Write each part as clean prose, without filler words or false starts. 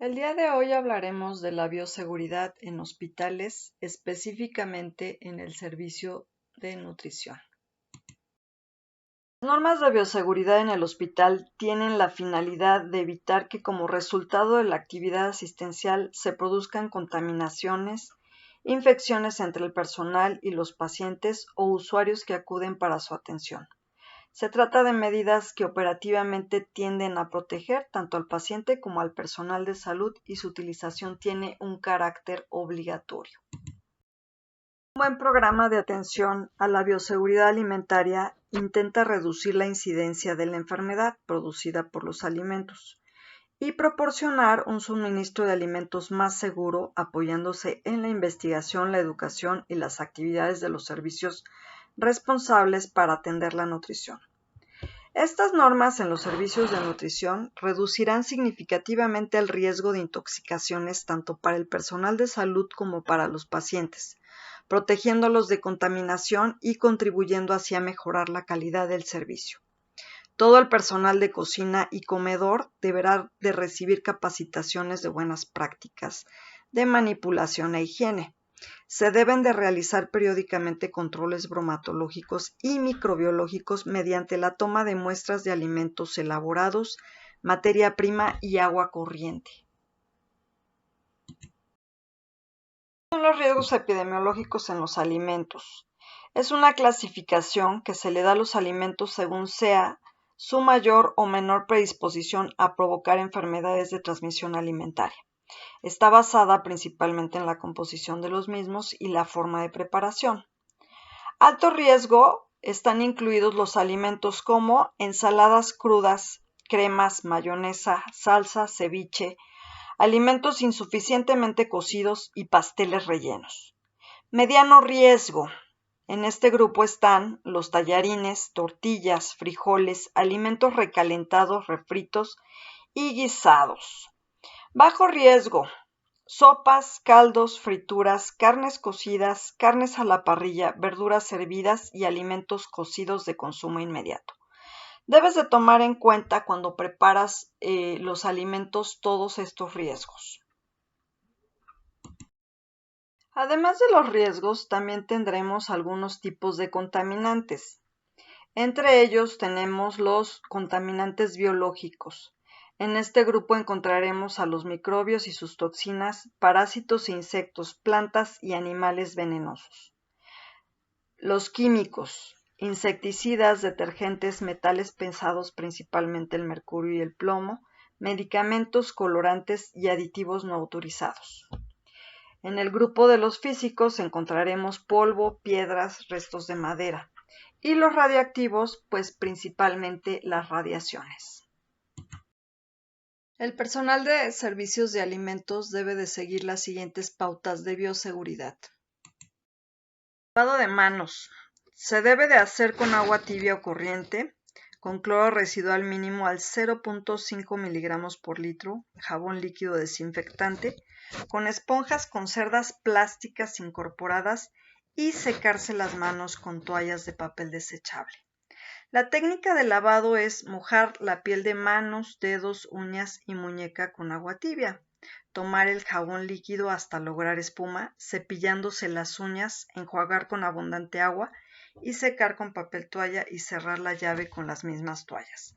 El día de hoy hablaremos de la bioseguridad en hospitales, específicamente en el servicio de nutrición. Las normas de bioseguridad en el hospital tienen la finalidad de evitar que como resultado de la actividad asistencial se produzcan contaminaciones, infecciones entre el personal y los pacientes o usuarios que acuden para su atención. Se trata de medidas que operativamente tienden a proteger tanto al paciente como al personal de salud y su utilización tiene un carácter obligatorio. Un buen programa de atención a la bioseguridad alimentaria intenta reducir la incidencia de la enfermedad producida por los alimentos y proporcionar un suministro de alimentos más seguro apoyándose en la investigación, la educación y las actividades de los servicios responsables para atender la nutrición. Estas normas en los servicios de nutrición reducirán significativamente el riesgo de intoxicaciones tanto para el personal de salud como para los pacientes, protegiéndolos de contaminación y contribuyendo así a mejorar la calidad del servicio. Todo el personal de cocina y comedor deberá de recibir capacitaciones de buenas prácticas, de manipulación e higiene. Se deben de realizar periódicamente controles bromatológicos y microbiológicos mediante la toma de muestras de alimentos elaborados, materia prima y agua corriente. ¿Cuáles son los riesgos epidemiológicos en los alimentos? Es una clasificación que se le da a los alimentos según sea su mayor o menor predisposición a provocar enfermedades de transmisión alimentaria. Está basada principalmente en la composición de los mismos y la forma de preparación. Alto riesgo están incluidos los alimentos como ensaladas crudas, cremas, mayonesa, salsa, ceviche, alimentos insuficientemente cocidos y pasteles rellenos. Mediano riesgo. En este grupo están los tallarines, tortillas, frijoles, alimentos recalentados, refritos y guisados. Bajo riesgo. Sopas, caldos, frituras, carnes cocidas, carnes a la parrilla, verduras hervidas y alimentos cocidos de consumo inmediato. Debes de tomar en cuenta cuando preparas los alimentos todos estos riesgos. Además de los riesgos, también tendremos algunos tipos de contaminantes. Entre ellos tenemos los contaminantes biológicos. En este grupo encontraremos a los microbios y sus toxinas, parásitos e insectos, plantas y animales venenosos. Los químicos, insecticidas, detergentes, metales pesados, principalmente el mercurio y el plomo, medicamentos, colorantes y aditivos no autorizados. En el grupo de los físicos encontraremos polvo, piedras, restos de madera. Y los radiactivos, pues principalmente las radiaciones. El personal de servicios de alimentos debe de seguir las siguientes pautas de bioseguridad. Lavado de manos. Se debe de hacer con agua tibia o corriente, con cloro residual mínimo al 0.5 miligramos por litro, jabón líquido desinfectante, con esponjas con cerdas plásticas incorporadas y secarse las manos con toallas de papel desechable. La técnica de lavado es mojar la piel de manos, dedos, uñas y muñeca con agua tibia. Tomar el jabón líquido hasta lograr espuma, cepillándose las uñas, enjuagar con abundante agua y secar con papel toalla y cerrar la llave con las mismas toallas.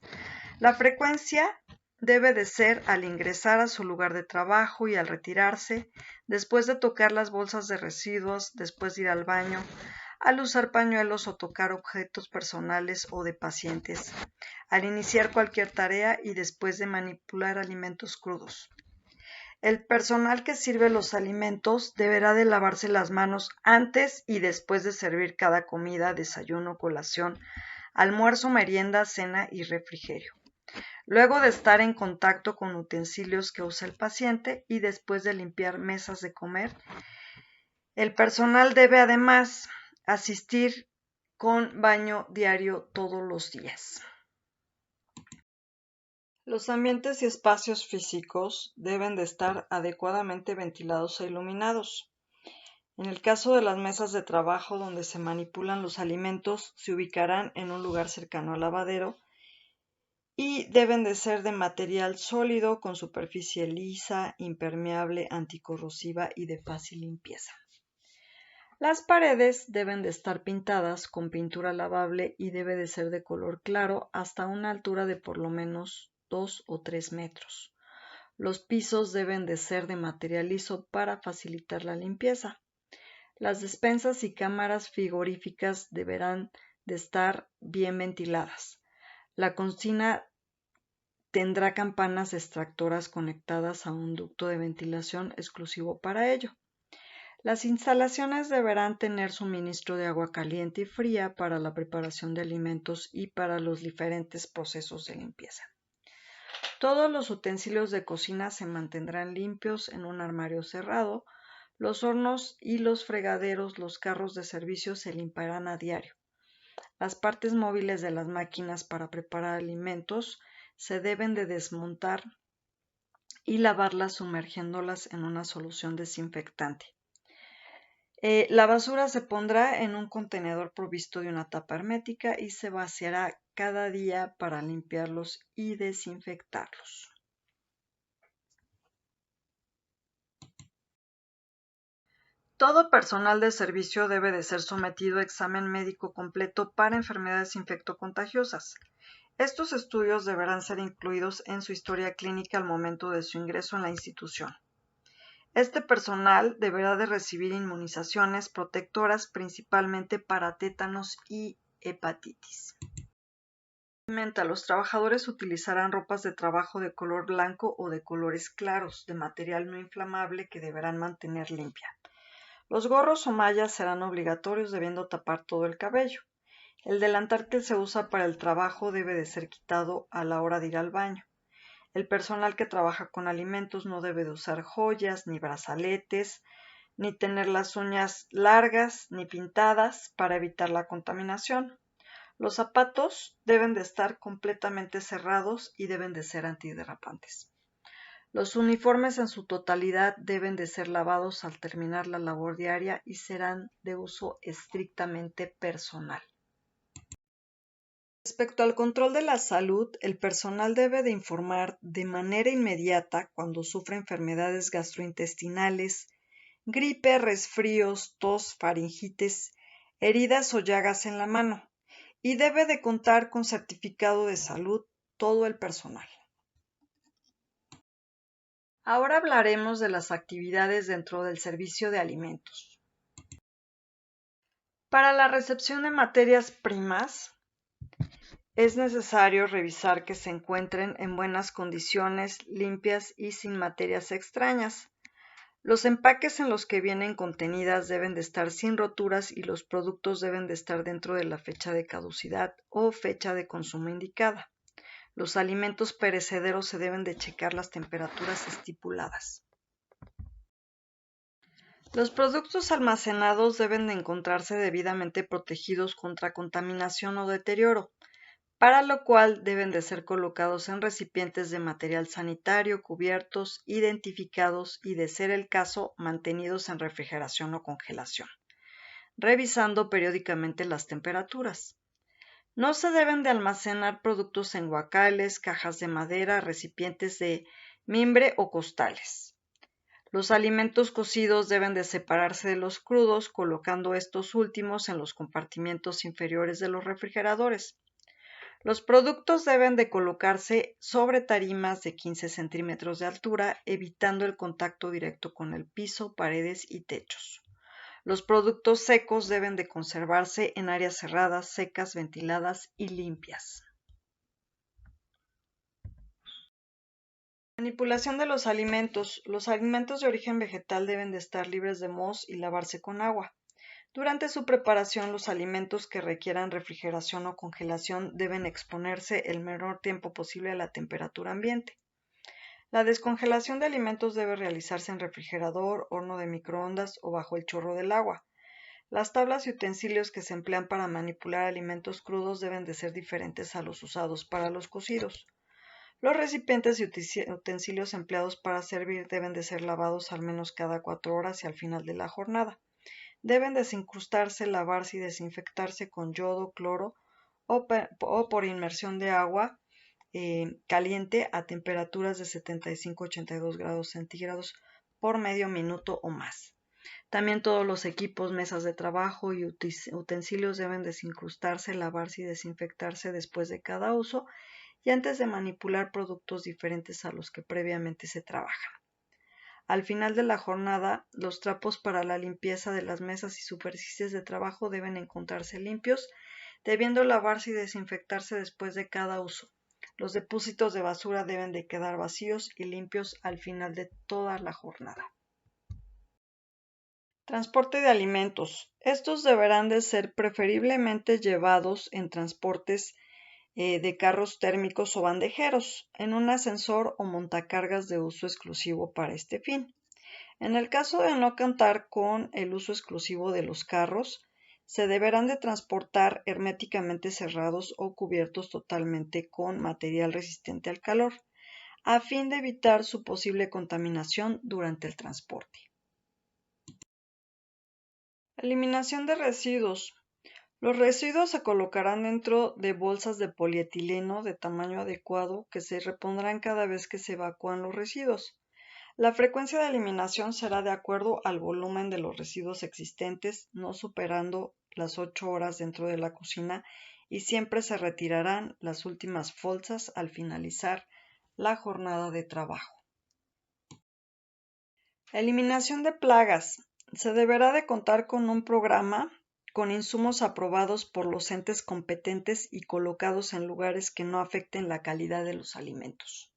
La frecuencia debe de ser al ingresar a su lugar de trabajo y al retirarse, después de tocar las bolsas de residuos, después de ir al baño, al usar pañuelos o tocar objetos personales o de pacientes, al iniciar cualquier tarea y después de manipular alimentos crudos. El personal que sirve los alimentos deberá de lavarse las manos antes y después de servir cada comida, desayuno, colación, almuerzo, merienda, cena y refrigerio. Luego de estar en contacto con utensilios que usa el paciente y después de limpiar mesas de comer, el personal debe además asistir con baño diario todos los días. Los ambientes y espacios físicos deben de estar adecuadamente ventilados e iluminados. En el caso de las mesas de trabajo donde se manipulan los alimentos, se ubicarán en un lugar cercano al lavadero y deben de ser de material sólido con superficie lisa, impermeable, anticorrosiva y de fácil limpieza. Las paredes deben de estar pintadas con pintura lavable y debe de ser de color claro hasta una altura de por lo menos 2 o 3 metros. Los pisos deben de ser de material liso para facilitar la limpieza. Las despensas y cámaras frigoríficas deberán de estar bien ventiladas. La cocina tendrá campanas extractoras conectadas a un ducto de ventilación exclusivo para ello. Las instalaciones deberán tener suministro de agua caliente y fría para la preparación de alimentos y para los diferentes procesos de limpieza. Todos los utensilios de cocina se mantendrán limpios en un armario cerrado. Los hornos y los fregaderos, los carros de servicio se limpiarán a diario. Las partes móviles de las máquinas para preparar alimentos se deben de desmontar y lavarlas sumergiéndolas en una solución desinfectante. La basura se pondrá en un contenedor provisto de una tapa hermética y se vaciará cada día para limpiarlos y desinfectarlos. Todo personal de servicio debe de ser sometido a examen médico completo para enfermedades infectocontagiosas. Estos estudios deberán ser incluidos en su historia clínica al momento de su ingreso en la institución. Este personal deberá de recibir inmunizaciones protectoras principalmente para tétanos y hepatitis. Los trabajadores utilizarán ropas de trabajo de color blanco o de colores claros, de material no inflamable que deberán mantener limpia. Los gorros o mallas serán obligatorios debiendo tapar todo el cabello. El delantal que se usa para el trabajo debe de ser quitado a la hora de ir al baño. El personal que trabaja con alimentos no debe de usar joyas, ni brazaletes, ni tener las uñas largas, ni pintadas para evitar la contaminación. Los zapatos deben de estar completamente cerrados y deben de ser antiderrapantes. Los uniformes en su totalidad deben de ser lavados al terminar la labor diaria y serán de uso estrictamente personal. Respecto al control de la salud, el personal debe de informar de manera inmediata cuando sufre enfermedades gastrointestinales, gripe, resfríos, tos, faringitis, heridas o llagas en la mano, y debe de contar con certificado de salud todo el personal. Ahora hablaremos de las actividades dentro del servicio de alimentos. Para la recepción de materias primas, es necesario revisar que se encuentren en buenas condiciones, limpias y sin materias extrañas. Los empaques en los que vienen contenidas deben de estar sin roturas y los productos deben de estar dentro de la fecha de caducidad o fecha de consumo indicada. Los alimentos perecederos se deben de checar las temperaturas estipuladas. Los productos almacenados deben de encontrarse debidamente protegidos contra contaminación o deterioro, para lo cual deben de ser colocados en recipientes de material sanitario, cubiertos, identificados y, de ser el caso, mantenidos en refrigeración o congelación, revisando periódicamente las temperaturas. No se deben de almacenar productos en guacales, cajas de madera, recipientes de mimbre o costales. Los alimentos cocidos deben de separarse de los crudos, colocando estos últimos en los compartimientos inferiores de los refrigeradores. Los productos deben de colocarse sobre tarimas de 15 centímetros de altura, evitando el contacto directo con el piso, paredes y techos. Los productos secos deben de conservarse en áreas cerradas, secas, ventiladas y limpias. Manipulación de los alimentos. Los alimentos de origen vegetal deben de estar libres de moho y lavarse con agua. Durante su preparación, los alimentos que requieran refrigeración o congelación deben exponerse el menor tiempo posible a la temperatura ambiente. La descongelación de alimentos debe realizarse en refrigerador, horno de microondas o bajo el chorro del agua. Las tablas y utensilios que se emplean para manipular alimentos crudos deben de ser diferentes a los usados para los cocidos. Los recipientes y utensilios empleados para servir deben de ser lavados al menos cada 4 horas y al final de la jornada. Deben desincrustarse, lavarse y desinfectarse con yodo, cloro o por inmersión de agua caliente a temperaturas de 75-82 grados centígrados por medio minuto o más. También todos los equipos, mesas de trabajo y utensilios deben desincrustarse, lavarse y desinfectarse después de cada uso y antes de manipular productos diferentes a los que previamente se trabajan. Al final de la jornada, los trapos para la limpieza de las mesas y superficies de trabajo deben encontrarse limpios, debiendo lavarse y desinfectarse después de cada uso. Los depósitos de basura deben de quedar vacíos y limpios al final de toda la jornada. Transporte de alimentos. Estos deberán de ser preferiblemente llevados en transportes de carros térmicos o bandejeros, en un ascensor o montacargas de uso exclusivo para este fin. En el caso de no contar con el uso exclusivo de los carros, se deberán de transportar herméticamente cerrados o cubiertos totalmente con material resistente al calor, a fin de evitar su posible contaminación durante el transporte. Eliminación de residuos. Los residuos se colocarán dentro de bolsas de polietileno de tamaño adecuado que se repondrán cada vez que se evacúan los residuos. La frecuencia de eliminación será de acuerdo al volumen de los residuos existentes, no superando las 8 horas dentro de la cocina, y siempre se retirarán las últimas bolsas al finalizar la jornada de trabajo. Eliminación de plagas. Se deberá de contar con un programa con insumos aprobados por los entes competentes y colocados en lugares que no afecten la calidad de los alimentos.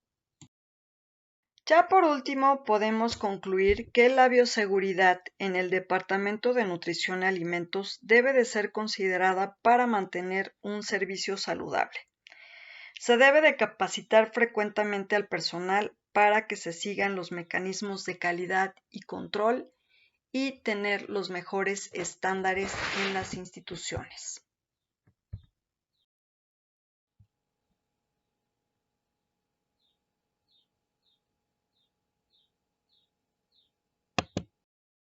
Ya por último, podemos concluir que la bioseguridad en el Departamento de Nutrición y Alimentos debe de ser considerada para mantener un servicio saludable. Se debe de capacitar frecuentemente al personal para que se sigan los mecanismos de calidad y control y tener los mejores estándares en las instituciones.